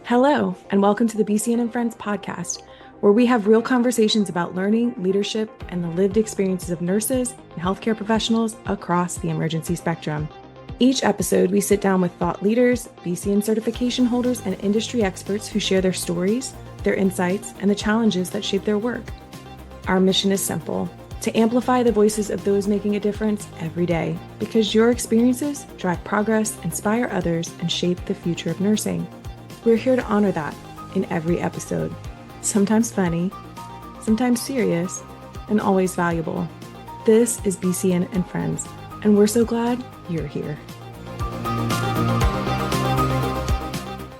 Hello, and welcome to the BCN and Friends podcast, where we have real conversations about learning, leadership, and the lived experiences of nurses and healthcare professionals across the emergency spectrum. Each episode, we sit down with thought leaders, BCN certification holders, and industry experts who share their stories, their insights, and the challenges that shape their work. Our mission is simple: to amplify the voices of those making a difference every day, because your experiences drive progress, inspire others, and shape the future of nursing. We're here to honor that in every episode. Sometimes funny, sometimes serious, and always valuable. This is BCN and Friends, and we're so glad you're here.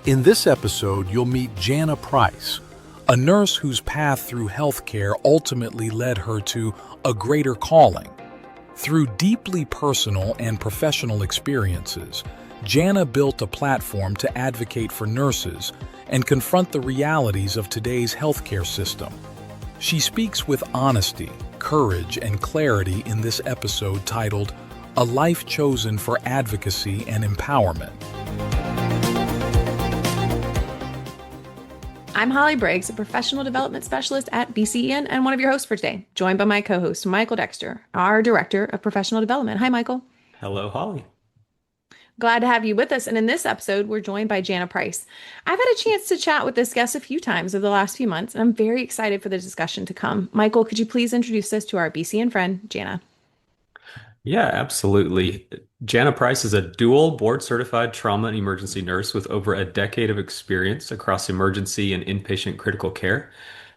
In this episode, you'll meet Jana Price, a nurse whose path through healthcare ultimately led her to a greater calling. Through deeply personal and professional experiences, Jana built a platform to advocate for nurses and confront the realities of today's healthcare system. She speaks with honesty, courage, and clarity in this episode titled, "A Life Chosen for Advocacy and Empowerment." I'm Holly Briggs, a professional development specialist at BCN and one of your hosts for today, joined by my co-host, Michael Dexter, our Director of Professional Development. Hi, Michael. Hello, Holly. Glad to have you with us. And in this episode, we're joined by Jana Price. I've had a chance to chat with this guest a few times over the last few months, and I'm very excited for the discussion to come. Michael, could you please introduce us to our BCN friend, Jana? Yeah, absolutely. Jana Price is a dual board certified trauma and emergency nurse with over a decade of experience across emergency and inpatient critical care.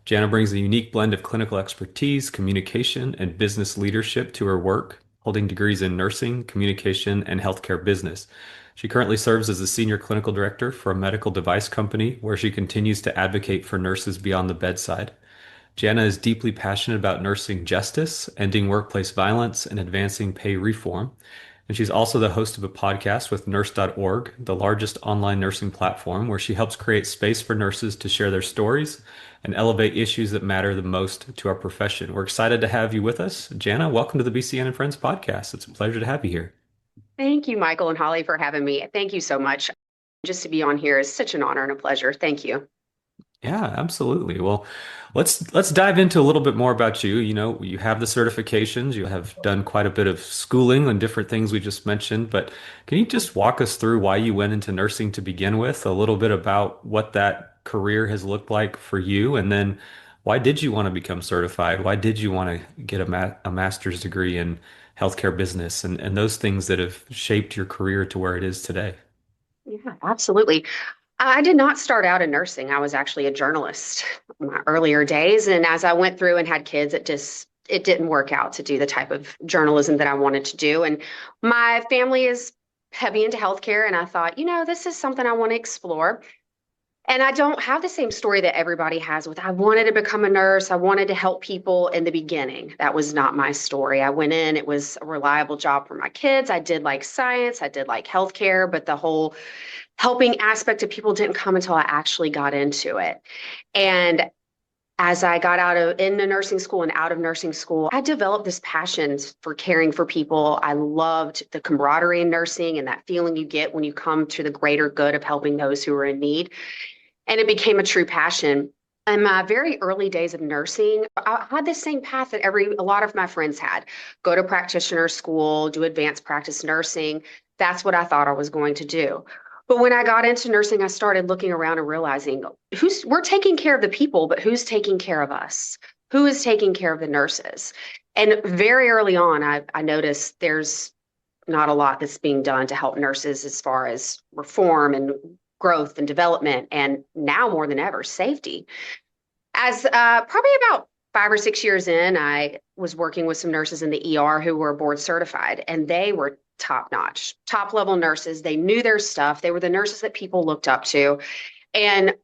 Jana brings a unique blend of clinical expertise, communication, and business leadership to her work, holding degrees in nursing, communication, and healthcare business. She currently serves as a senior clinical director for a medical device company where she continues to advocate for nurses beyond the bedside. Jana is deeply passionate about nursing justice, ending workplace violence, and advancing pay reform. And she's also the host of a podcast with nurse.org, the largest online nursing platform, where she helps create space for nurses to share their stories and elevate issues that matter the most to our profession. We're excited to have you with us. Jana, welcome to the BCN and Friends podcast. It's a pleasure to have you here. Thank you, Michael and Holly, for having me. Thank you so much. Just to be on here is such an honor and a pleasure. Thank you. Yeah, absolutely. Well, let's dive into a little bit more about you. You know, you have the certifications, you have done quite a bit of schooling on different things we just mentioned, but can you just walk us through why you went into nursing to begin with, a little bit about what that career has looked like for you, and then why did you want to become certified? Why did you want to get a master's degree in healthcare business and those things that have shaped your career to where it is today? Yeah, absolutely. I did not start out in nursing. I was actually a journalist in my earlier days. And as I went through and had kids, it didn't work out to do the type of journalism that I wanted to do. And my family is heavy into healthcare. And I thought, this is something I want to explore. And I don't have the same story that everybody has with I wanted to become a nurse. I wanted to help people in the beginning. That was not my story. I went in, it was a reliable job for my kids. I did like science, I did like healthcare, but the whole helping aspect of people didn't come until I actually got into it. And as I got into nursing school and out of nursing school, I developed this passion for caring for people. I loved the camaraderie in nursing and that feeling you get when you come to the greater good of helping those who are in need. And it became a true passion. In my very early days of nursing, I had the same path that a lot of my friends had. Go to practitioner school, do advanced practice nursing. That's what I thought I was going to do. But when I got into nursing, I started looking around and realizing we're taking care of the people, but who's taking care of us? Who is taking care of the nurses? And very early on, I noticed there's not a lot that's being done to help nurses as far as reform and growth and development, and now more than ever, safety. As probably about 5 or 6 years in, I was working with some nurses in the ER who were board certified, and they were top notch, top level nurses. They knew their stuff. They were the nurses that people looked up to. And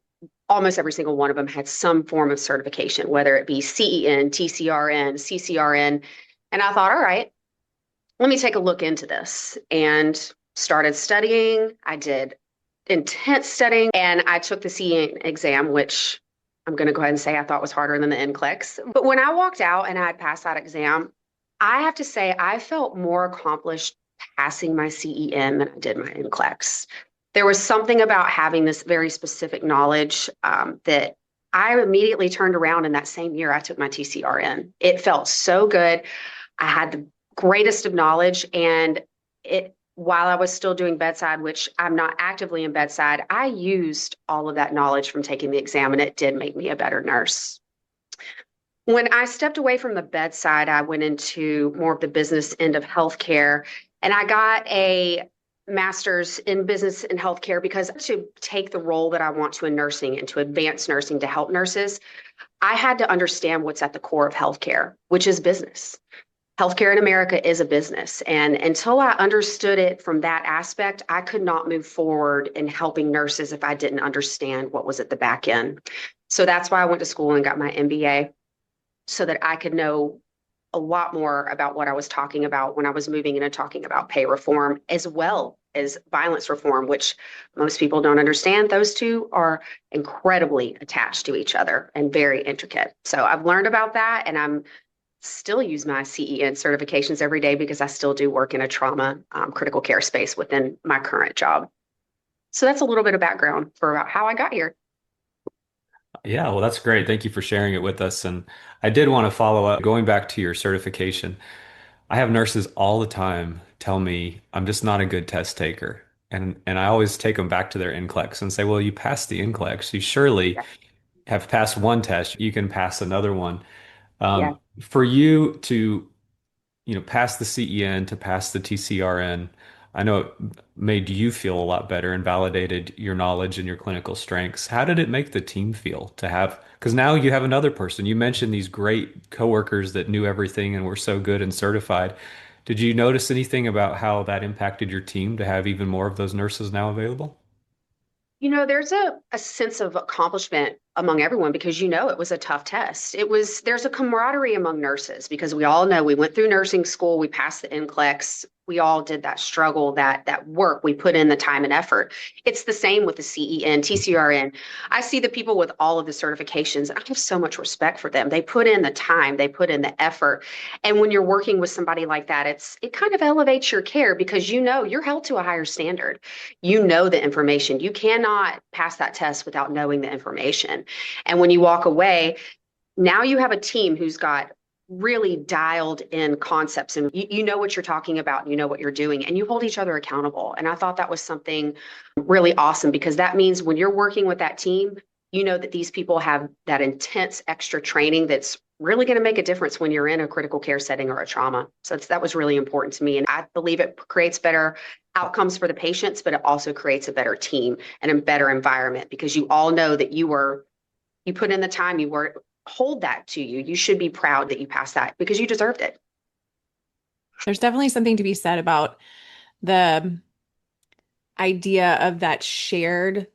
almost every single one of them had some form of certification, whether it be CEN, TCRN, CCRN. And I thought, all right, let me take a look into this, and started studying. I did intense studying, and I took the CEN exam, which I'm going to go ahead and say I thought was harder than the NCLEX. But when I walked out and I had passed that exam, I have to say I felt more accomplished passing my CEN than I did my NCLEX. There was something about having this very specific knowledge that I immediately turned around in that same year I took my TCRN. It felt so good. I had the greatest of knowledge, and it while I was still doing bedside, which I'm not actively in bedside, I used all of that knowledge from taking the exam, and it did make me a better nurse. When I stepped away from the bedside, I went into more of the business end of healthcare, and I got a master's in business and healthcare because to take the role that I want to in nursing and to advance nursing to help nurses, I had to understand what's at the core of healthcare, which is business. Healthcare in America is a business. And until I understood it from that aspect, I could not move forward in helping nurses if I didn't understand what was at the back end. So that's why I went to school and got my MBA so that I could know a lot more about what I was talking about when I was moving into talking about pay reform as well as violence reform, which most people don't understand. Those two are incredibly attached to each other and very intricate. So I've learned about that, and I'm still use my CEN certifications every day because I still do work in a trauma critical care space within my current job. So that's a little bit of background for about how I got here. Yeah, well, that's great. Thank you for sharing it with us. And I did want to follow up, going back to your certification. I have nurses all the time tell me I'm just not a good test taker. And I always take them back to their NCLEX and say, well, you passed the NCLEX. You surely Yeah. have passed one test. You can pass another one. Yeah. For you to pass the CEN to pass the TCRN, I know it made you feel a lot better and validated your knowledge and your clinical strengths. How did it make the team feel to have, because now you have another person. You mentioned these great coworkers that knew everything and were so good and certified. Did you notice anything about how that impacted your team to have even more of those nurses now available? There's a sense of accomplishment among everyone because it was a tough test. There's a camaraderie among nurses because we all know we went through nursing school, we passed the NCLEX, we all did that struggle, that work, we put in the time and effort. It's the same with the CEN, TCRN. I see the people with all of the certifications, and I have so much respect for them. They put in the time, they put in the effort. And when you're working with somebody like that, it kind of elevates your care because you're held to a higher standard. You know the information. You cannot pass that test without knowing the information. And when you walk away, now you have a team who's got really dialed in concepts, and you know what you're talking about, and you know what you're doing, and you hold each other accountable. And I thought that was something really awesome because that means when you're working with that team, you know that these people have that intense extra training that's really going to make a difference when you're in a critical care setting or a trauma. So that was really important to me. And I believe it creates better outcomes for the patients, but it also creates a better team and a better environment because you all know that you put in the time, hold that to you. You should be proud that you passed that because you deserved it. There's definitely something to be said about the idea of that shared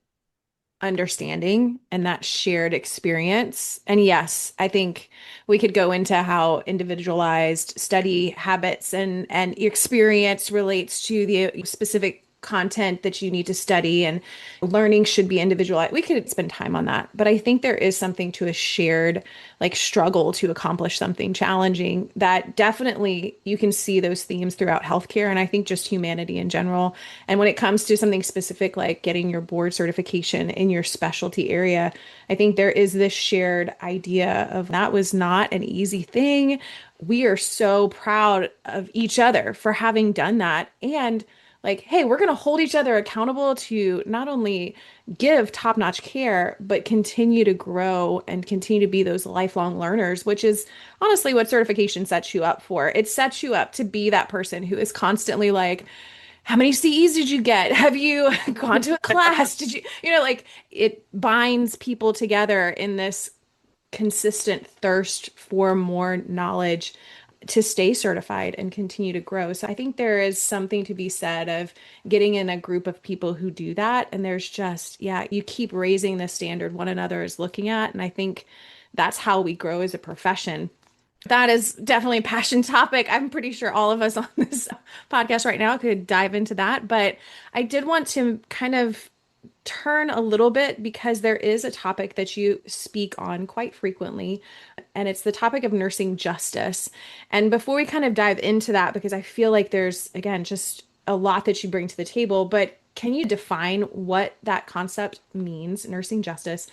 understanding and that shared experience. And yes, I think we could go into how individualized study habits and experience relates to the specific content that you need to study, and learning should be individualized. We could spend time on that, but I think there is something to a shared struggle to accomplish something challenging that definitely you can see those themes throughout healthcare, and I think just humanity in general. And when it comes to something specific like getting your board certification in your specialty area, I think there is this shared idea of that was not an easy thing. We are so proud of each other for having done that. And hey, we're going to hold each other accountable to not only give top-notch care, but continue to grow and continue to be those lifelong learners, which is honestly what certification sets you up for. It sets you up to be that person who is constantly how many CEs did you get? Have you gone to a class? Did you, it binds people together in this consistent thirst for more knowledge to stay certified and continue to grow. So I think there is something to be said of getting in a group of people who do that. And there's just, yeah, you keep raising the standard one another is looking at. And I think that's how we grow as a profession. That is definitely a passion topic. I'm pretty sure all of us on this podcast right now could dive into that. But I did want to kind of turn a little bit because there is a topic that you speak on quite frequently, and it's the topic of nursing justice. And before we kind of dive into that, because I feel like there's, again, just a lot that you bring to the table, but Can you define what that concept means, nursing justice?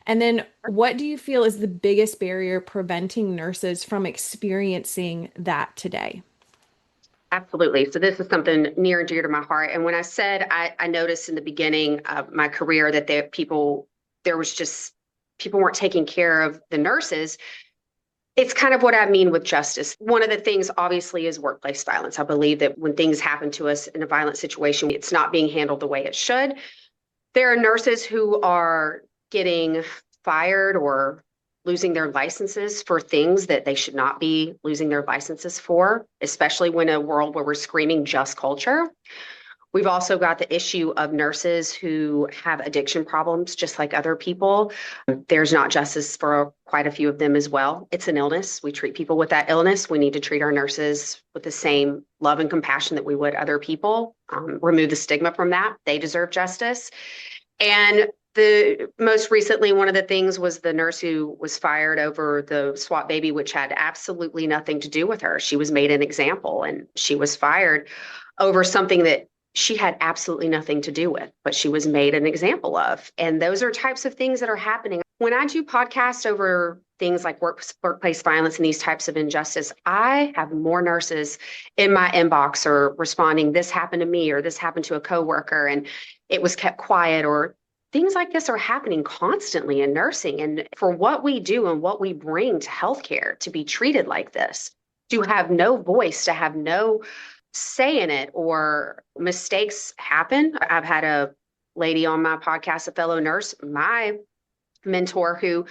And then what do you feel is the biggest barrier preventing nurses from experiencing that today? Absolutely. So this is something near and dear to my heart. And when I said I noticed in the beginning of my career that there was just people weren't taking care of the nurses. It's kind of what I mean with justice. One of the things, obviously, is workplace violence. I believe that when things happen to us in a violent situation, it's not being handled the way it should. There are nurses who are getting fired or losing their licenses for things that they should not be losing their licenses for, especially when in a world where we're screaming just culture. We've also got the issue of nurses who have addiction problems, just like other people. There's not justice for quite a few of them as well. It's an illness. We treat people with that illness. We need to treat our nurses with the same love and compassion that we would other people. Remove the stigma from that. They deserve justice. And the most recently, one of the things was the nurse who was fired over the swap baby, which had absolutely nothing to do with her. She was made an example and she was fired over something that she had absolutely nothing to do with, but she was made an example of. And those are types of things that are happening. When I do podcasts over things like workplace violence and these types of injustice, I have more nurses in my inbox or responding, this happened to me, or this happened to a coworker and it was kept quiet, or things like this are happening constantly in nursing. And for what we do and what we bring to healthcare to be treated like this, to have no voice, to have no say in it, or mistakes happen. I've had a lady on my podcast, a fellow nurse, my mentor, who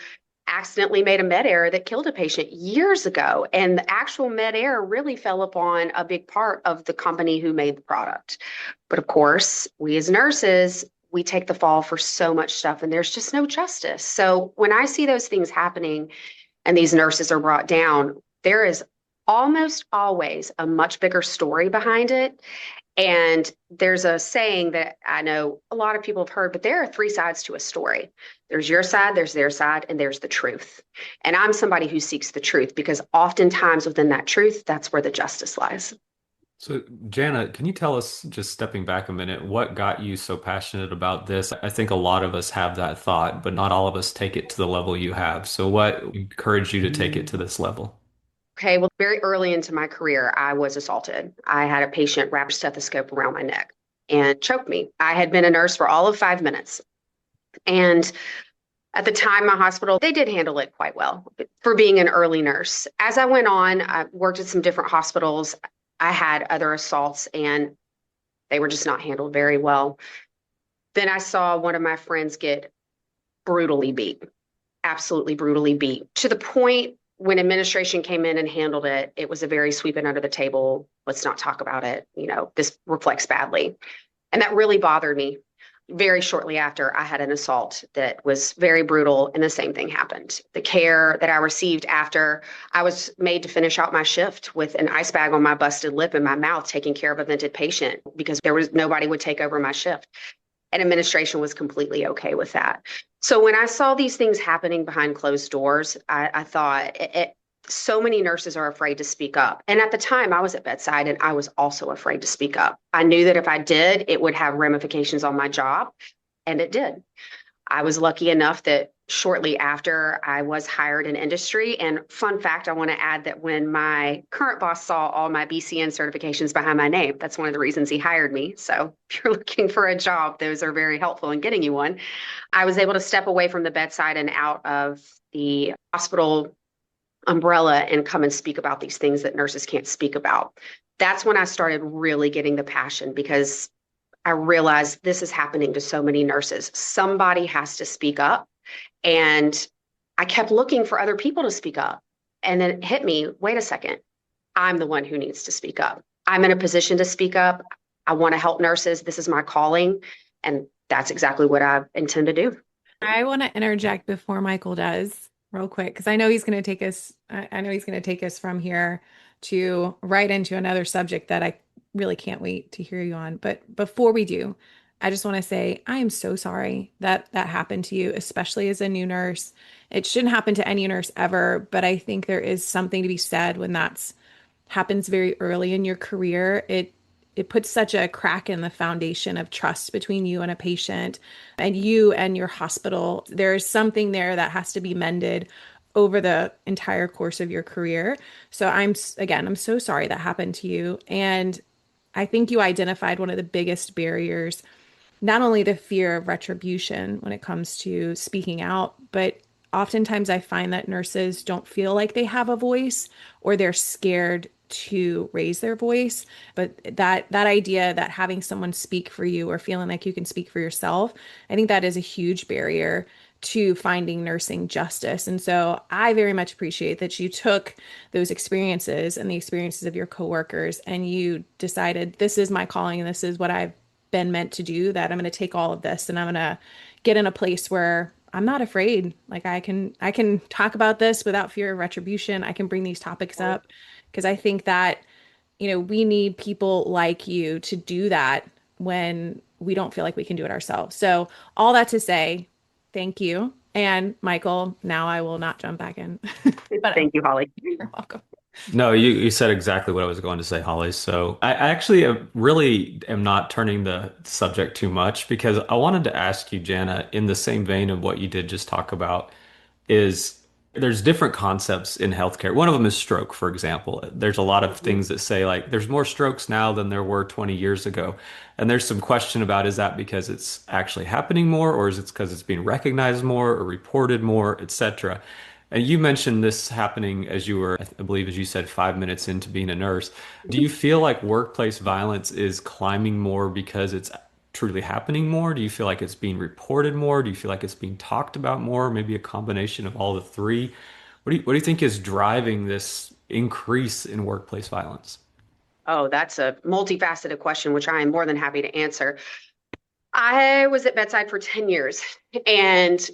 accidentally made a med error that killed a patient years ago. And the actual med error really fell upon a big part of the company who made the product. But of course, we as nurses, we take the fall for so much stuff and there's just no justice. So when I see those things happening and these nurses are brought down, there is almost always a much bigger story behind it. And there's a saying that I know a lot of people have heard, but there are three sides to a story. There's your side, there's their side, and there's the truth. And I'm somebody who seeks the truth because oftentimes within that truth, that's where the justice lies. So, Jana, can you tell us, just stepping back a minute, what got you so passionate about this? I think a lot of us have that thought, but not all of us take it to the level you have. So, what encouraged you to take it to this level? Okay, well, very early into my career, I was assaulted. I had a patient wrap a stethoscope around my neck and choke me. I had been a nurse for all of 5 minutes. And at the time, my hospital, they did handle it quite well for being an early nurse. As I went on, I worked at some different hospitals. I had other assaults and they were just not handled very well. Then I saw one of my friends get brutally beat, absolutely brutally beat, to the point when administration came in and handled it, it was a very sweeping under the table. Let's not talk about it. This reflects badly. And that really bothered me. Very shortly after, I had an assault that was very brutal, and the same thing happened. The care that I received after, I was made to finish out my shift with an ice bag on my busted lip and my mouth, taking care of a vented patient because there was nobody would take over my shift. And administration was completely okay with that. So when I saw these things happening behind closed doors, I thought so many nurses are afraid to speak up. And at the time I was at bedside and I was also afraid to speak up. I knew that if I did, it would have ramifications on my job. And it did. I was lucky enough that shortly after I was hired in industry. And fun fact, I want to add that when my current boss saw all my BCN certifications behind my name, that's one of the reasons he hired me. So if you're looking for a job, those are very helpful in getting you one. I was able to step away from the bedside and out of the hospital umbrella and come and speak about these things that nurses can't speak about. That's when I started really getting the passion because I realized this is happening to so many nurses. Somebody has to speak up. And I kept looking for other people to speak up. And then it hit me, wait a second, I'm the one who needs to speak up. I'm in a position to speak up. I want to help nurses. This is my calling. And that's exactly what I intend to do. I want to interject before Michael does real quick, because I know he's going to take us, I know he's going to take us from here to right into another subject that I really can't wait to hear you on. But before we do, I just want to say I am so sorry that that happened to you, especially as a new nurse. It shouldn't happen to any nurse ever, but I think there is something to be said when that's happens very early in your career. it puts such a crack in the foundation of trust between you and a patient and you and your hospital. There's something there that has to be mended over the entire course of your career. So I'm so sorry that happened to you. And I think you identified one of the biggest barriers, not only the fear of retribution when it comes to speaking out, but oftentimes I find that nurses don't feel like they have a voice or they're scared to raise their voice. But that idea that having someone speak for you or feeling like you can speak for yourself, I think that is a huge barrier to finding nursing justice. And so I very much appreciate that you took those experiences and the experiences of your coworkers and you decided this is my calling and this is what I've been meant to do, that I'm going to take all of this and I'm going to get in a place where I'm not afraid. Like I can talk about this without fear of retribution. I can bring these topics up because I think that, we need people like you to do that when we don't feel like we can do it ourselves. So all that to say, thank you. And Michael, now I will not jump back in. But Thank you, Holly. you're welcome. No, you said exactly what I was going to say, Holly. So I actually really am not turning the subject too much because I wanted to ask you, Jana, in the same vein of what you did just talk about, is there's different concepts in healthcare. One of them is stroke, for example. There's a lot of things that say like there's more strokes now than there were 20 years ago. And there's some question about is that because it's actually happening more or is it because it's being recognized more or reported more, et cetera. And you mentioned this happening as you were, I believe, as you said, 5 minutes into being a nurse. Do you feel like workplace violence is climbing more because it's truly happening more? Do you feel like it's being reported more? Do you feel like it's being talked about more? Maybe a combination of all the three? What do you think is driving this increase in workplace violence? Oh, that's a multifaceted question, which I am more than happy to answer. I was at bedside for 10 years and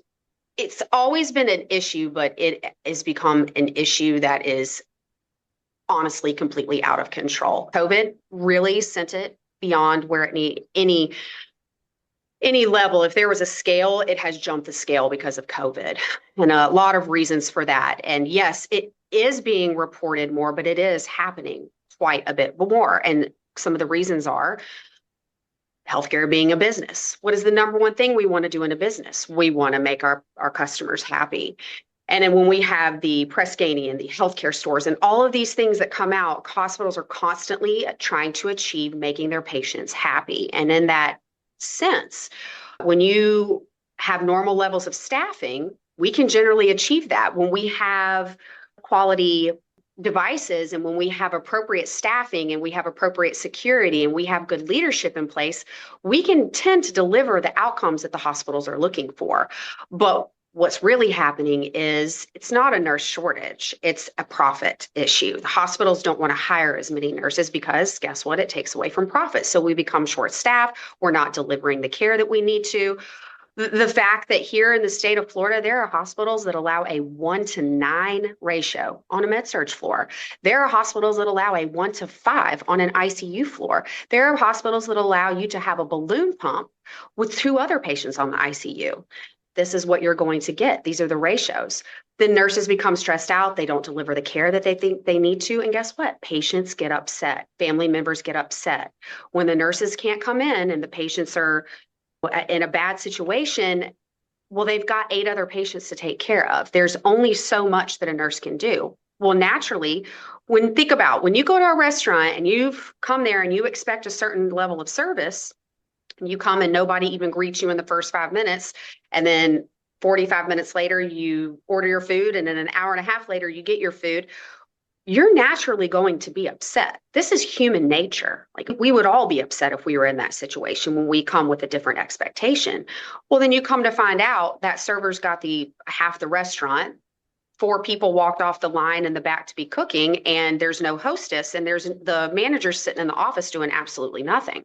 it's always been an issue, but it has become an issue that is honestly completely out of control. COVID really sent it beyond where it need any level. If there was a scale, it has jumped the scale because of COVID and a lot of reasons for that. And yes, it is being reported more, but it is happening quite a bit more. And some of the reasons are healthcare being a business. What is the number one thing we want to do in a business? We want to make our customers happy. And then when we have the Press Ganey and the healthcare stores and all of these things that come out, hospitals are constantly trying to achieve making their patients happy. And in that sense, when you have normal levels of staffing, we can generally achieve that. When we have quality devices and when we have appropriate staffing and we have appropriate security and we have good leadership in place, we can tend to deliver the outcomes that the hospitals are looking for. But what's really happening is it's not a nurse shortage, it's a profit issue. The hospitals don't want to hire as many nurses because guess what? It takes away from profit. So we become short staffed. We're not delivering the care that we need to. The fact that here in the state of Florida, there are hospitals that allow a 1-to-9 ratio on a med-surg floor. There are hospitals that allow a 1-to-5 on an ICU floor. There are hospitals that allow you to have a balloon pump with 2 other patients on the ICU. This is what you're going to get. These are the ratios. Then nurses become stressed out. They don't deliver the care that they think they need to. And guess what? Patients get upset. Family members get upset. When the nurses can't come in and the patients are in a bad situation, well, they've got 8 other patients to take care of. There's only so much that a nurse can do. Well, naturally, when you go to a restaurant and you've come there and you expect a certain level of service, you come and nobody even greets you in the first 5 minutes, and then 45 minutes later, you order your food, and then an hour and a half later, you get your food. You're naturally going to be upset. This is human nature. Like we would all be upset if we were in that situation when we come with a different expectation. Well, then you come to find out that server's got half the restaurant. 4 people walked off the line in the back to be cooking, and there's no hostess, and there's the manager sitting in the office doing absolutely nothing.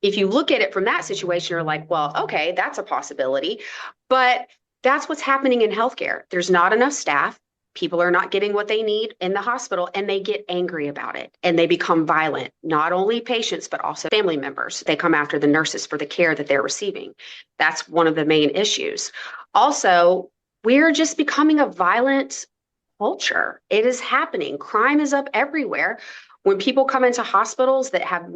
If you look at it from that situation, you're like, well, okay, that's a possibility. But that's what's happening in healthcare. There's not enough staff. People are not getting what they need in the hospital, and they get angry about it, and they become violent. Not only patients, but also family members. They come after the nurses for the care that they're receiving. That's one of the main issues. Also, we're just becoming a violent culture. It is happening. Crime is up everywhere. When people come into hospitals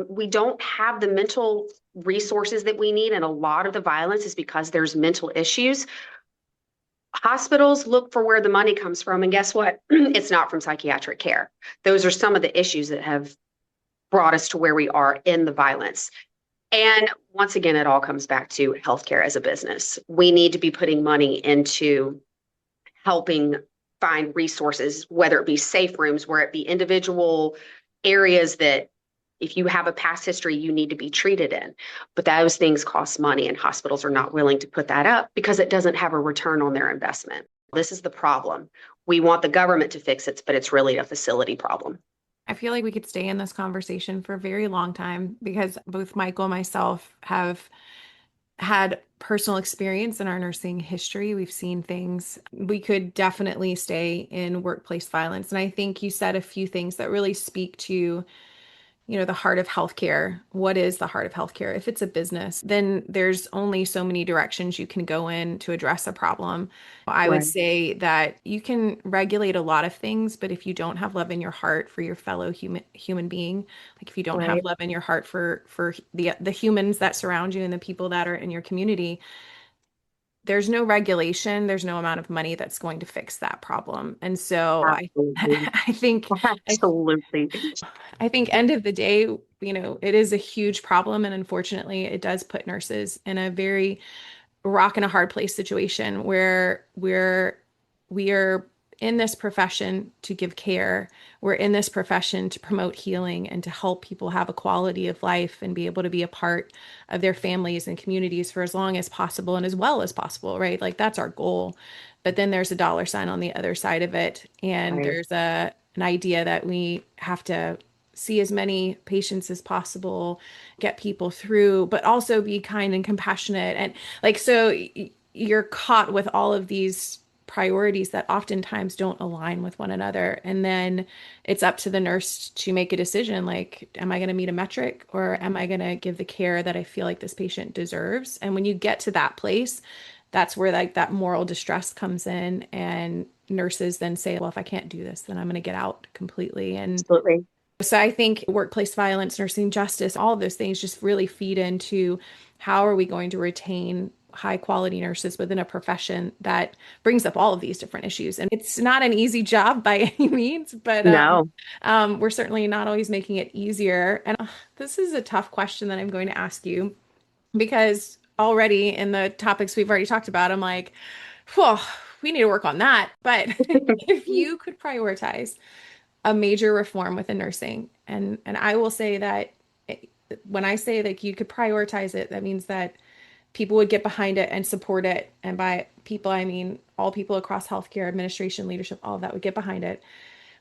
we don't have the mental resources that we need, and a lot of the violence is because there's mental issues. Hospitals look for where the money comes from, and guess what? It's not from psychiatric care. Those are some of the issues that have brought us to where we are in the violence. And once again, it all comes back to healthcare as a business. We need to be putting money into helping find resources, whether it be safe rooms, where it be individual areas that if you have a past history, you need to be treated in. But those things cost money, and hospitals are not willing to put that up because it doesn't have a return on their investment. This is the problem. We want the government to fix it, but it's really a facility problem. I feel like we could stay in this conversation for a very long time because both Michael and myself have had personal experience in our nursing history. We've seen things. We could definitely stay in workplace violence. And I think you said a few things that really speak to the heart of healthcare. What is the heart of healthcare? If it's a business, then there's only so many directions you can go in to address a problem. I would Right. say that you can regulate a lot of things, but if you don't have love in your heart for your fellow human being, like if you don't have Right. love in your heart for the humans that surround you and the people that are in your community, there's no regulation, there's no amount of money that's going to fix that problem. And so I Absolutely. I think I Absolutely. I think end of the day, it is a huge problem. And unfortunately, it does put nurses in a very rock and a hard place situation where we are in this profession to give care. We're in this profession to promote healing and to help people have a quality of life and be able to be a part of their families and communities for as long as possible and as well as possible, right? Like that's our goal. But then there's a dollar sign on the other side of it. And Right. there's an idea that we have to see as many patients as possible, get people through, but also be kind and compassionate. And like, so you're caught with all of these priorities that oftentimes don't align with one another. And then it's up to the nurse to make a decision like, am I going to meet a metric or am I going to give the care that I feel like this patient deserves? And when you get to that place, that's where like that moral distress comes in, and nurses then say, well, if I can't do this, then I'm going to get out completely. And Absolutely. so I think workplace violence, nursing justice, all of those things just really feed into how are we going to retain high quality nurses within a profession that brings up all of these different issues. And it's not an easy job by any means, but No. we're certainly not always making it easier. And this is a tough question that I'm going to ask you because already in the topics we've already talked about, I'm like, whew, we need to work on that. But if you could prioritize a major reform within nursing. And I will say that when I say that you could prioritize it, that means that people would get behind it and support it. And by people, I mean all people across healthcare, administration, leadership, all of that would get behind it.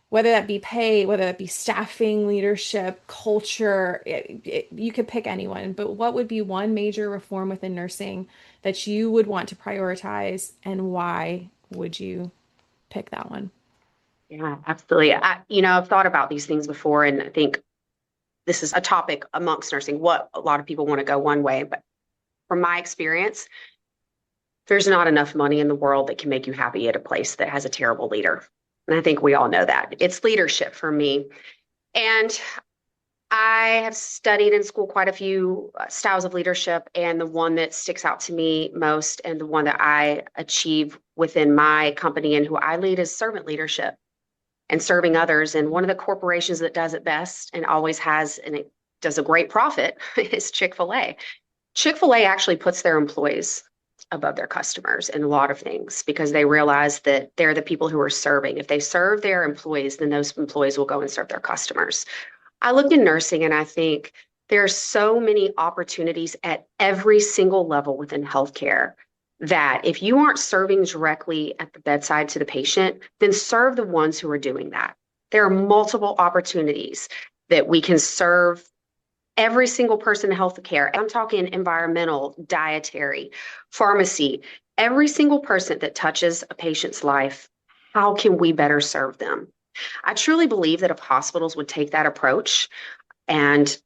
Whether that be pay, whether that be staffing, leadership, culture, you could pick anyone. But what would be one major reform within nursing that you would want to prioritize, and why would you pick that one? Yeah, absolutely. I've thought about these things before, and I think this is a topic amongst nursing. What a lot of people want to go one way, but from my experience, there's not enough money in the world that can make you happy at a place that has a terrible leader. And I think we all know that. It's leadership for me. And I have studied in school quite a few styles of leadership, and the one that sticks out to me most and the one that I achieve within my company and who I lead is servant leadership and serving others. And one of the corporations that does it best and always has, and it does a great profit, is Chick-fil-A. Chick-fil-A actually puts their employees above their customers in a lot of things because they realize that they're the people who are serving. If they serve their employees, then those employees will go and serve their customers. I look in nursing and I think there are so many opportunities at every single level within healthcare that if you aren't serving directly at the bedside to the patient, then serve the ones who are doing that. There are multiple opportunities that we can serve every single person in healthcare. I'm talking environmental, dietary, pharmacy, every single person that touches a patient's life. How can we better serve them? I truly believe that if hospitals would take that approach and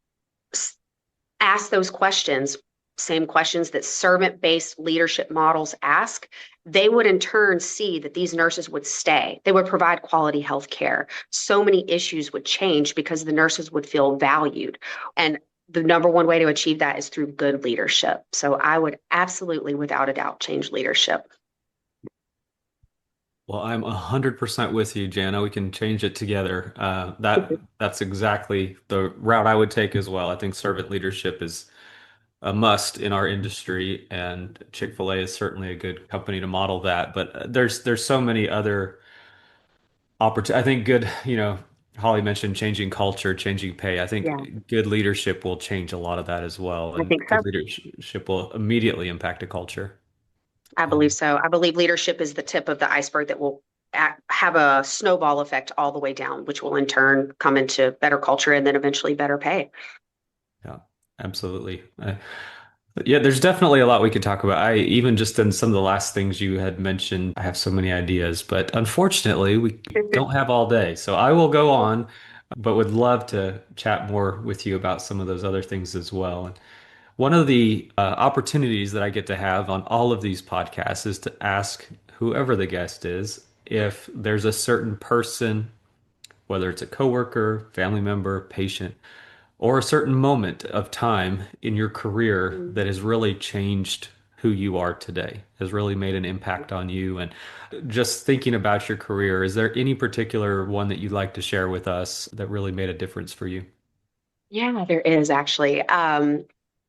ask those questions, same questions that servant-based leadership models ask, they would in turn see that these nurses would stay. They would provide quality health care. So many issues would change because the nurses would feel valued. And the number one way to achieve that is through good leadership. So I would absolutely, without a doubt, change leadership. Well, I'm 100% with you, Jana. We can change it together. That's exactly the route I would take as well. I think servant leadership is a must in our industry, and Chick-fil-A is certainly a good company to model that. But there's so many other opportunities. I think good, Holly mentioned changing culture, changing pay. I Yeah, think good leadership will change a lot of that as well, I and think good so. leadership will immediately impact a culture. I believe Um, so. I believe leadership is the tip of the iceberg that will have a snowball effect all the way down, which will in turn come into better culture and then eventually better pay. yeah, absolutely. Yeah, there's definitely a lot we could talk about. I even just in some of the last things you had mentioned, I have so many ideas, but unfortunately, we don't have all day. So I will go on, but would love to chat more with you about some of those other things as well. And one of the opportunities that I get to have on all of these podcasts is to ask whoever the guest is if there's a certain person, whether it's a coworker, family member, patient, or a certain moment of time in your career that has really changed who you are today, has really made an impact on you. And just thinking about your career, is there any particular one that you'd like to share with us that really made a difference for you? Yeah, there is actually.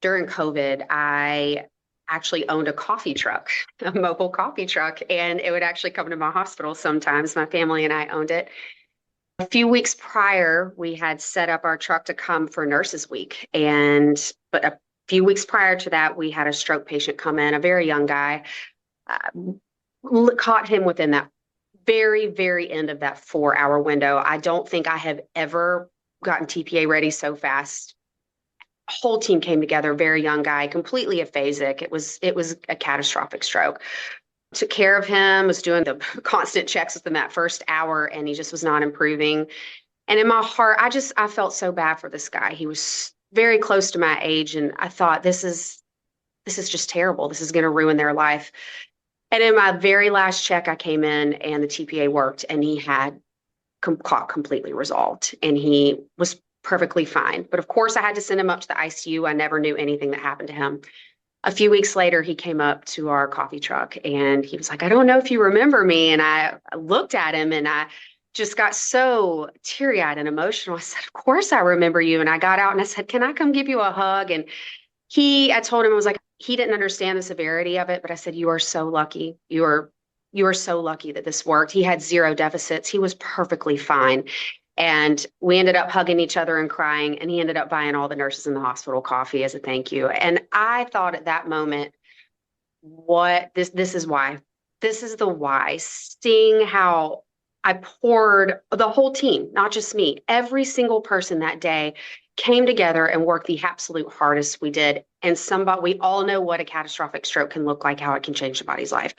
During COVID, I actually owned a coffee truck, a mobile coffee truck, and it would actually come to my hospital sometimes. My family and I owned it. A few weeks prior, we had set up our truck to come for Nurses Week. But a few weeks prior to that, we had a stroke patient come in, a very young guy. Caught him within that very, very end of that 4 hour window. I don't think I have ever gotten TPA ready so fast. Whole team came together, very young guy, completely aphasic. It was a catastrophic stroke. Took care of him, was doing the constant checks within that first hour, and he just was not improving. And in my heart, I felt so bad for this guy. He was very close to my age, and I thought this is just terrible. This is going to ruin their life. And in my very last check, I came in and the TPA worked, and he had caught completely resolved, and he was perfectly fine. But of course, I had to send him up to the ICU. I never knew anything that happened to him. A few weeks later, he came up to our coffee truck and he was like, I don't know if you remember me. And I looked at him and I just got so teary eyed and emotional. I said, of course I remember you. And I got out and I said, can I come give you a hug? And I told him, I was like, he didn't understand the severity of it, but I said, you are so lucky. You are so lucky that this worked. He had zero deficits. He was perfectly fine. And we ended up hugging each other and crying. And he ended up buying all the nurses in the hospital coffee as a thank you. And I thought at that moment, what this is why. This is the why. Seeing how I poured the whole team, not just me, every single person that day came together and worked the absolute hardest we did. And we all know what a catastrophic stroke can look like, how it can change somebody's life,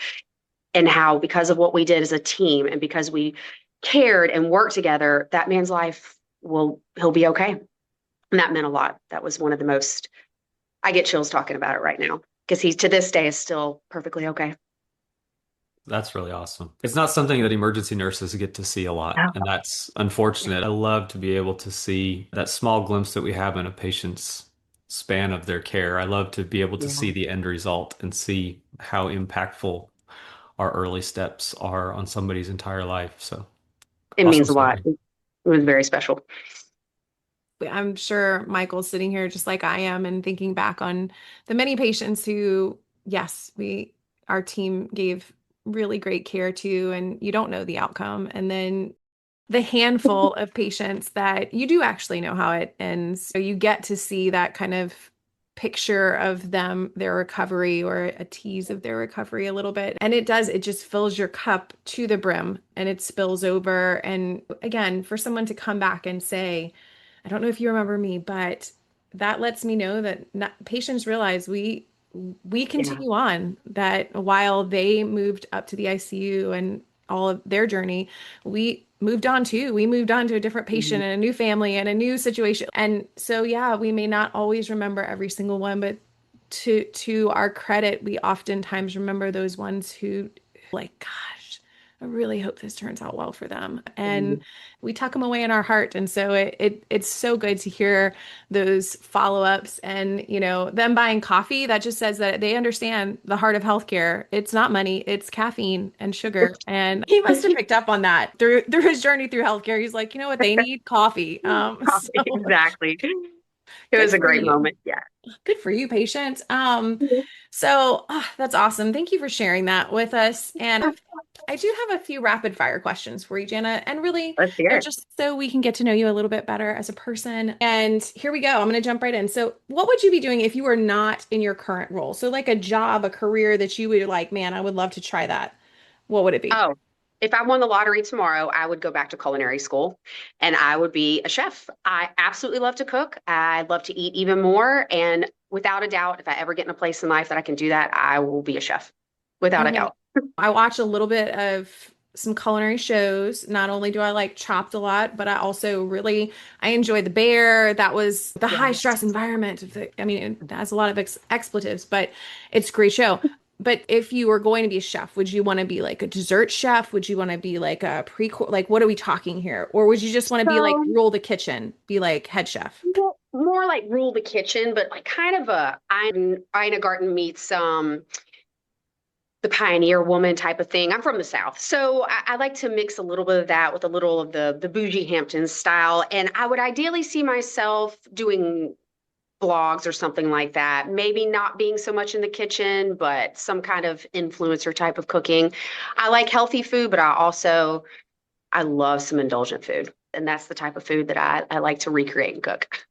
and how because of what we did as a team and because we cared and worked together, that man's life he'll be okay. And that meant a lot. That was one of the most, I get chills talking about it right now because he to this day is still perfectly okay. That's really awesome. It's not something that emergency nurses get to see a lot, and that's unfortunate. I love to be able to see that small glimpse that we have in a patient's span of their care. I love to be able to Yeah, see the end result and see how impactful our early steps are on somebody's entire life. So it awesome means a lot. story. It was very special. I'm sure Michael's sitting here just like I am and thinking back on the many patients who, yes, our team gave really great care to, and you don't know the outcome. And then the handful of patients that you do actually know how it ends. So you get to see that kind of picture of their recovery, or a tease of their recovery a little bit. And it just fills your cup to the brim and it spills over. And again, for someone to come back and say, I don't know if you remember me, but that lets me know that patients realize we Yeah. continue on, that while they moved up to the ICU and all of their journey, we moved on too. We moved on to a different patient Mhm. and a new family and a new situation. And so, yeah, we may not always remember every single one, but to our credit, we oftentimes remember those ones who like, gosh, I really hope this turns out well for them. And we tuck them away in our heart. And so it's so good to hear those follow-ups and, them buying coffee. That just says that they understand the heart of healthcare. It's not money, it's caffeine and sugar. And he must have picked up on that through his journey through healthcare. He's like, you know what? They need coffee. So Coffee, exactly. It good was a for great you. moment. Yeah. Good for you, patient. So that's awesome. Thank you for sharing that with us. And I do have a few rapid fire questions for you, Jana, and really Let's hear they're it. just so we can get to know you a little bit better as a person. And here we go. I'm going to jump right in. So, what would you be doing if you were not in your current role? So, like a job, a career that you would like, man, I would love to try that. What would it be? Oh, if I won the lottery tomorrow, I would go back to culinary school and I would be a chef. I absolutely love to cook. I love to eat even more. And without a doubt, if I ever get in a place in life that I can do that, I will be a chef without a Okay. doubt. I watch a little bit of some culinary shows. Not only do I like Chopped a lot, but I also really I enjoy The Bear. That was the high Yes. stress environment of I mean, it has a lot of expletives, but it's a great show. But if you were going to be a chef, would you want to be like a dessert chef? Would you want to be like a pre-course? Like, what are we talking here? Or would you just want to be like So rule the kitchen, be like head chef? more like rule the kitchen, but like kind of a Ina Garten meets the pioneer woman type of thing. I'm from the South. So I like to mix a little bit of that with a little of the bougie Hamptons style. And I would ideally see myself doing blogs or something like that. Maybe not being so much in the kitchen, but some kind of influencer type of cooking. I like healthy food, but I love some indulgent food. And that's the type of food that I like to recreate and cook.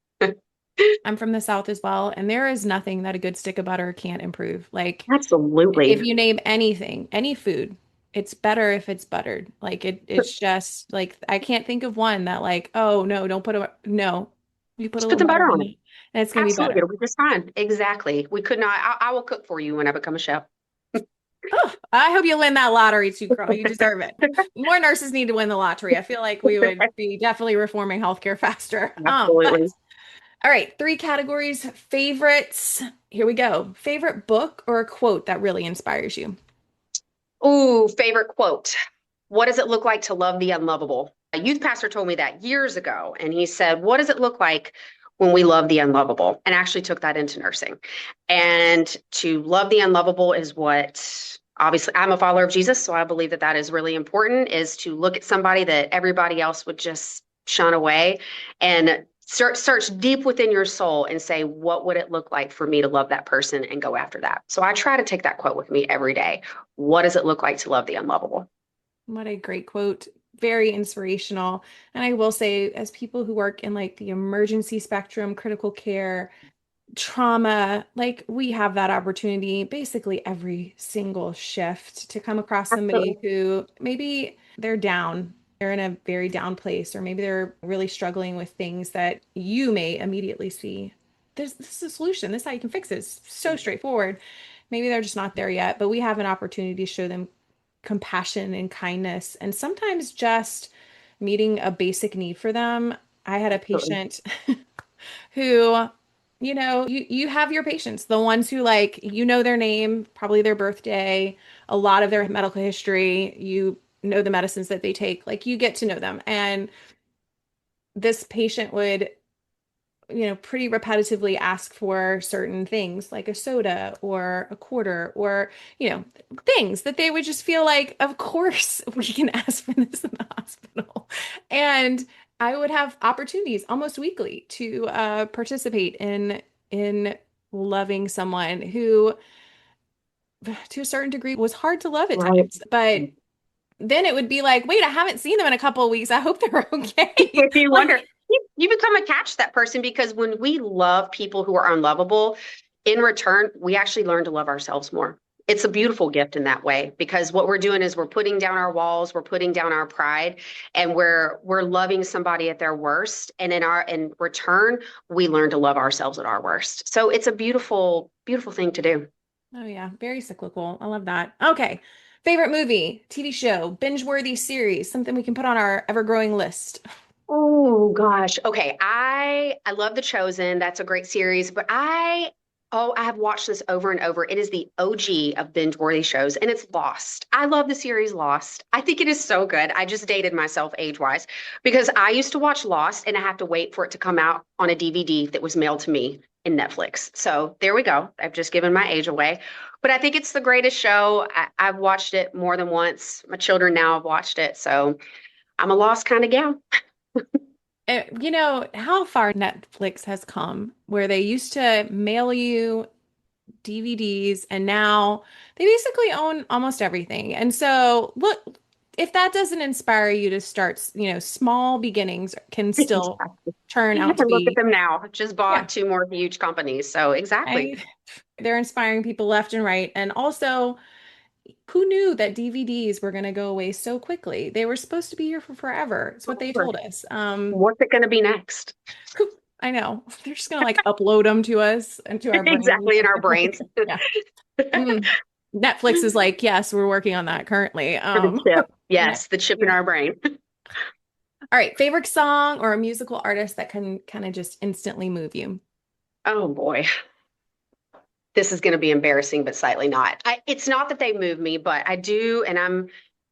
I'm from the South as well, and there is nothing that a good stick of butter can't improve. Like, if Absolutely. you name anything, any food, it's better if it's buttered. Like it's just like I can't think of one that like, oh no, don't put a no. You put a Just put little the butter butter on on it. it, and it's gonna be Absolutely. better. It'll be just fine. Exactly. We could not, I will cook for you when I become a chef. Oh, I hope you win that lottery too, girl. You deserve it. More nurses need to win the lottery. I feel like we would be definitely reforming healthcare faster. But Absolutely. all right, three categories. Favorites. Here we go. Favorite book or a quote that really inspires you? Ooh, favorite quote. What does it look like to love the unlovable? A youth pastor told me that years ago, and he said, what does it look like when we love the unlovable? And actually took that into nursing. And to love the unlovable is what, obviously, I'm a follower of Jesus, so I believe that that is really important, is to look at somebody that everybody else would just shun away and search deep within your soul and say, what would it look like for me to love that person and go after that? So I try to take that quote with me every day. What does it look like to love the unlovable? What a great quote. Very inspirational. And I will say, as people who work in like the emergency spectrum, critical care, trauma, like we have that opportunity basically every single shift to come across somebody Absolutely. who maybe they're down, they're in a very down place, or maybe they're really struggling with things that you may immediately see. This is a solution. This is how you can fix it. It's so straightforward. Maybe they're just not there yet, but we have an opportunity to show them compassion and kindness, and sometimes just meeting a basic need for them. I had a Absolutely. patient who, you have your patients, the ones who like, their name, probably their birthday, a lot of their medical history, know the medicines that they take, like you get to know them. And this patient would pretty repetitively ask for certain things like a soda or a quarter or, things that they would just feel like, of course, we can ask for this in the hospital. And I would have opportunities almost weekly to participate in loving someone who, to a certain degree, was hard to love at Right. times. But then it would be like, wait, I haven't seen them in a couple of weeks. I hope they're okay. You wonder, Like, you become attached to that person because when we love people who are unlovable, in return, we actually learn to love ourselves more. It's a beautiful gift in that way because what we're doing is we're putting down our walls, we're putting down our pride, and we're loving somebody at their worst. And in return, we learn to love ourselves at our worst. So it's a beautiful, beautiful thing to do. oh yeah, very cyclical. I love that. Okay. Favorite movie, TV show, binge-worthy series, something we can put on our ever-growing list. Oh gosh. Okay. I love The Chosen. That's a great series, but I Oh, I have watched this over and over. It is the OG of binge-worthy shows, and it's Lost. I love the series Lost. I think it is so good. I just dated myself age-wise because I used to watch Lost, and I have to wait for it to come out on a DVD that was mailed to me in Netflix. So there we go. I've just given my age away. But I think it's the greatest show. I've watched it more than once. My children now have watched it. So I'm a Lost kind of gal. You know how far Netflix has come, where they used to mail you DVDs and now they basically own almost everything. And so, look, if that doesn't inspire you to start, small beginnings can still turn out to And look at be, them now. Just yeah, bought two more huge companies. So exactly. I, they're inspiring people left and right. And also, who knew that DVDs were going to go away so quickly? They were supposed to be here for forever. It's what they told us. What's it going to be next? I know. They're just going to like upload them to us and to our brains. Exactly in our brains. Yeah. Mm. Netflix is like, yes, we're working on that currently. For the chip. Yeah. Yes, the chip in our brain. All right, favorite song or a musical artist that can kind of just instantly move you? Oh boy. This is going to be embarrassing, but slightly not. It's not that they move me, but I do, and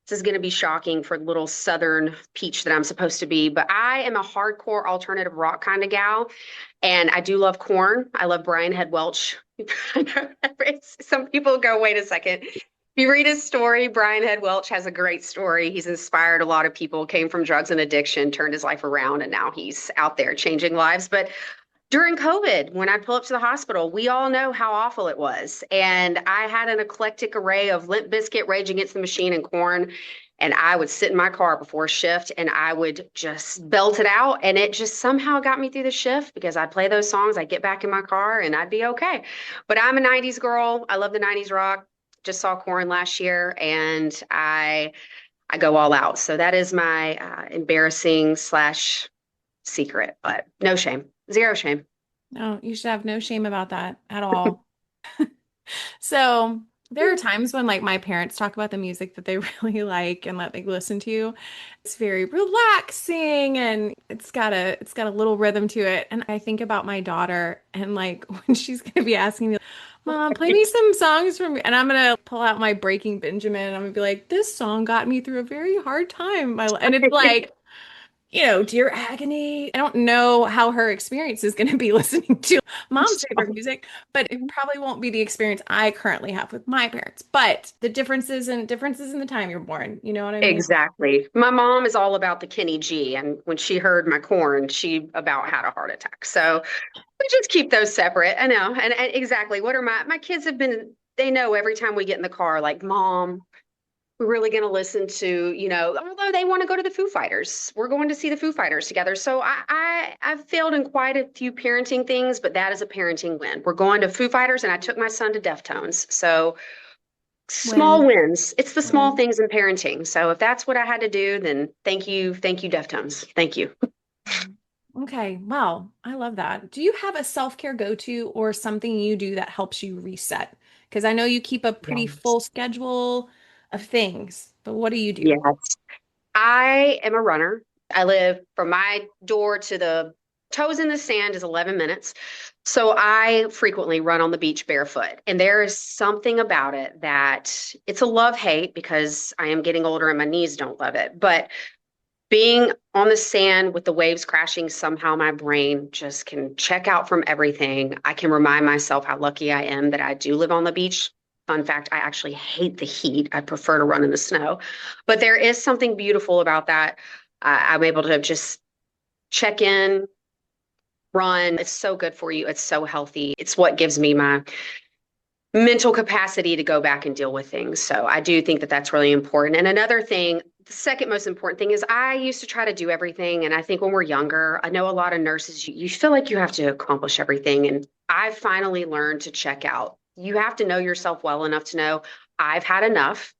this is going to be shocking for little Southern peach that I'm supposed to be, but I am a hardcore alternative rock kind of gal, and I do love Korn. I love Brian Head Welch. Some people go, wait a second. If you read his story, Brian Head Welch has a great story. He's inspired a lot of people, came from drugs and addiction, turned his life around, and now he's out there changing lives. But during COVID, when I pull up to the hospital, we all know how awful it was. And I had an eclectic array of Limp Bizkit, Rage Against the Machine, and Korn. And I would sit in my car before shift and I would just belt it out. And it just somehow got me through the shift because I'd play those songs. I'd get back in my car and I'd be okay. But I'm a 90s girl. I love the 90s rock. Just saw Korn last year and I go all out. So that is my embarrassing slash secret, but no shame. Zero shame. No, you should have no shame about that at all. So there are times when like my parents talk about the music that they really like and that they listen to. It's very relaxing and it's got a little rhythm to it. And I think about my daughter and like when she's gonna be asking me, Mom, play me some songs from and I'm gonna pull out my Breaking Benjamin and I'm gonna be like, this song got me through a very hard time. And it's like Dear Agony. I don't know how her experience is going to be listening to mom's favorite music, but it probably won't be the experience I currently have with my parents. But the differences in the time you're born. You know what I mean? Exactly. My mom is all about the Kenny G, and when she heard my Corn, she about had a heart attack. So we just keep those separate. I know. And exactly. What are my kids have been, they know every time we get in the car, like, Mom, we're really going to listen to, although they want to go to the Foo Fighters, we're going to see the Foo Fighters together. So I've failed in quite a few parenting things, but that is a parenting win. We're going to Foo Fighters and I took my son to Deftones. So small wins. It's the small things in parenting. So if that's what I had to do, then thank you, Deftones. Thank you. Okay. Well, I love that. Do you have a self-care go-to or something you do that helps you reset? Because I know you keep a pretty Yes. full schedule of things, but what do you do? Yes. I am a runner. I live from my door to the toes in the sand is 11 minutes. So I frequently run on the beach barefoot. And there is something about it that it's a love-hate because I am getting older and my knees don't love it. But being on the sand with the waves crashing, somehow my brain just can check out from everything. I can remind myself how lucky I am that I do live on the beach. Fun fact, I actually hate the heat. I prefer to run in the snow. But there is something beautiful about that. I'm able to just check in, run. It's so good for you. It's so healthy. It's what gives me my mental capacity to go back and deal with things. So I do think that that's really important. And another thing, the second most important thing is I used to try to do everything. And I think when we're younger, I know a lot of nurses, you feel like you have to accomplish everything. And I finally learned to check out. You have to know yourself well enough to know I've had enough.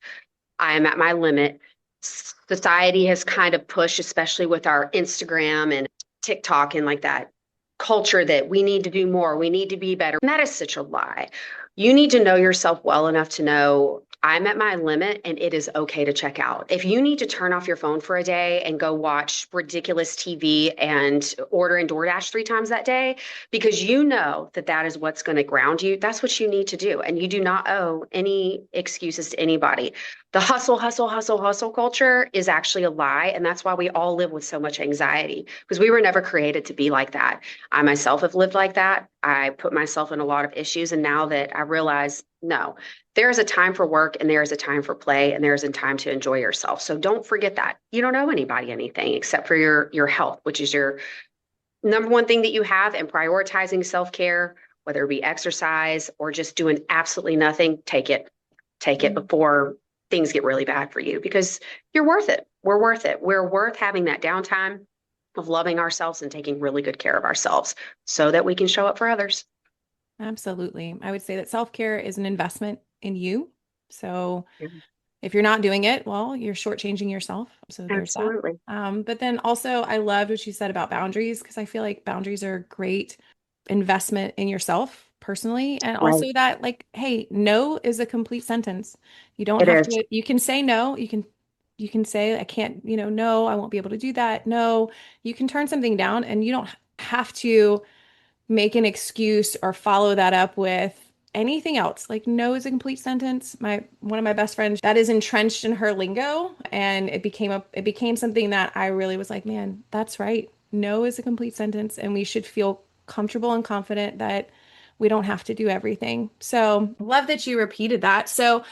I am at my limit. Society has kind of pushed, especially with our Instagram and TikTok and like that culture that we need to do more, we need to be better. And that is such a lie. You need to know yourself well enough to know I'm at my limit and it is okay to check out. If you need to turn off your phone for a day and go watch ridiculous TV and order in DoorDash 3 times that day, because you know that that is what's going to ground you, that's what you need to do. And you do not owe any excuses to anybody. The hustle, hustle, hustle, hustle culture is actually a lie. And that's why we all live with so much anxiety, because we were never created to be like that. I myself have lived like that. I put myself in a lot of issues. And now that I realize, no, there is a time for work and there is a time for play and there is a time to enjoy yourself. So don't forget that. You don't owe anybody anything except for your health, which is your number one thing that you have, and prioritizing self-care, whether it be exercise or just doing absolutely nothing. Take it before things get really bad for you, because you're worth it. We're worth it. We're worth having that downtime of loving ourselves and taking really good care of ourselves so that we can show up for others. Absolutely. I would say that self-care is an investment in you. So Yeah. if you're not doing it, well, you're shortchanging yourself. So there's Absolutely. that. But then also I loved what you said about boundaries, because I feel like boundaries are a great investment in yourself personally. And also Right. that, like, hey, no is a complete sentence. You don't It have is. to, you can say no. You can say, I can't, no, I won't be able to do that. No, you can turn something down, and you don't have to make an excuse or follow that up with anything else. Like, no is a complete sentence. One of my best friends, that is entrenched in her lingo, and it became something that I really was like, man, that's right. No is a complete sentence, and we should feel comfortable and confident that we don't have to do everything. So love that you repeated that. So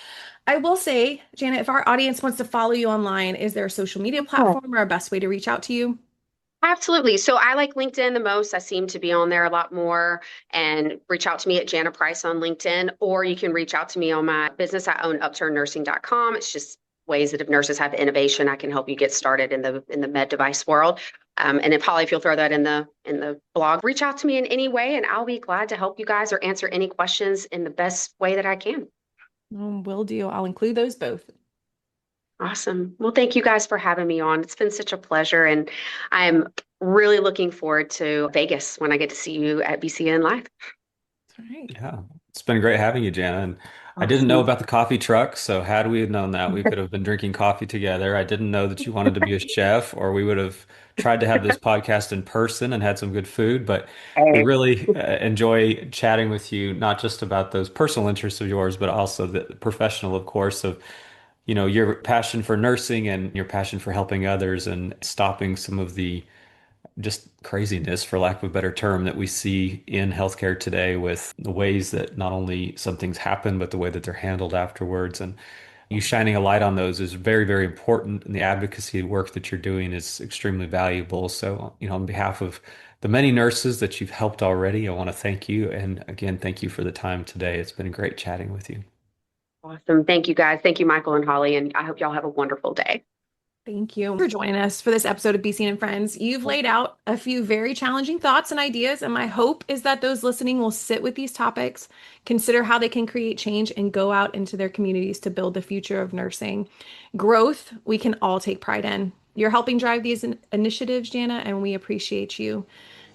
I will say, Jana, if our audience wants to follow you online, is there a social media platform or a best way to reach out to you? Absolutely. So I like LinkedIn the most. I seem to be on there a lot more, and reach out to me at Jana Price on LinkedIn, or you can reach out to me on my business. I own upturnnursing.com. It's just ways that if nurses have innovation, I can help you get started in the med device world. And if Holly, if you'll throw that in the blog, reach out to me in any way, and I'll be glad to help you guys or answer any questions in the best way that I can. Will do. I'll include those both. Awesome. Well, thank you guys for having me on. It's been such a pleasure, and I'm really looking forward to Vegas when I get to see you at BCN Live. That's right. Yeah, it's been great having you, Jana. And I didn't know about the coffee truck, so had we known that, we could have been drinking coffee together. I didn't know that you wanted to be a chef, or we would have tried to have this podcast in person and had some good food. But we Hey. really enjoy chatting with you, not just about those personal interests of yours, but also the professional, of course, of your passion for nursing and your passion for helping others and stopping some of the just craziness, for lack of a better term, that we see in healthcare today, with the ways that not only some things happen, but the way that they're handled afterwards. And you shining a light on those is very, very important. And the advocacy work that you're doing is extremely valuable. So, on behalf of the many nurses that you've helped already, I want to thank you. And again, thank you for the time today. It's been great chatting with you. Awesome. Thank you guys. Thank you, Michael and Holly. And I hope y'all have a wonderful day. Thank you for joining us for this episode of BCN and Friends. You've laid out a few very challenging thoughts and ideas, and my hope is that those listening will sit with these topics, consider how they can create change, and go out into their communities to build the future of nursing. Growth we can all take pride in. You're helping drive these initiatives, Jana, and we appreciate you.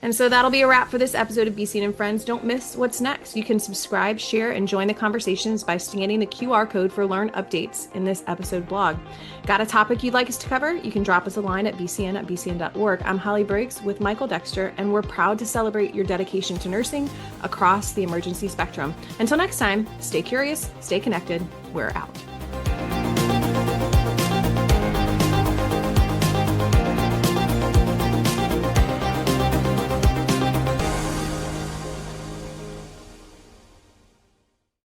And so that'll be a wrap for this episode of BCN and Friends. Don't miss what's next. You can subscribe, share, and join the conversations by scanning the QR code for Learn updates in this episode blog. Got a topic you'd like us to cover? You can drop us a line at bcn@bcn.org. I'm Holly Briggs with Michael Dexter, and we're proud to celebrate your dedication to nursing across the emergency spectrum. Until next time, stay curious, stay connected. We're out.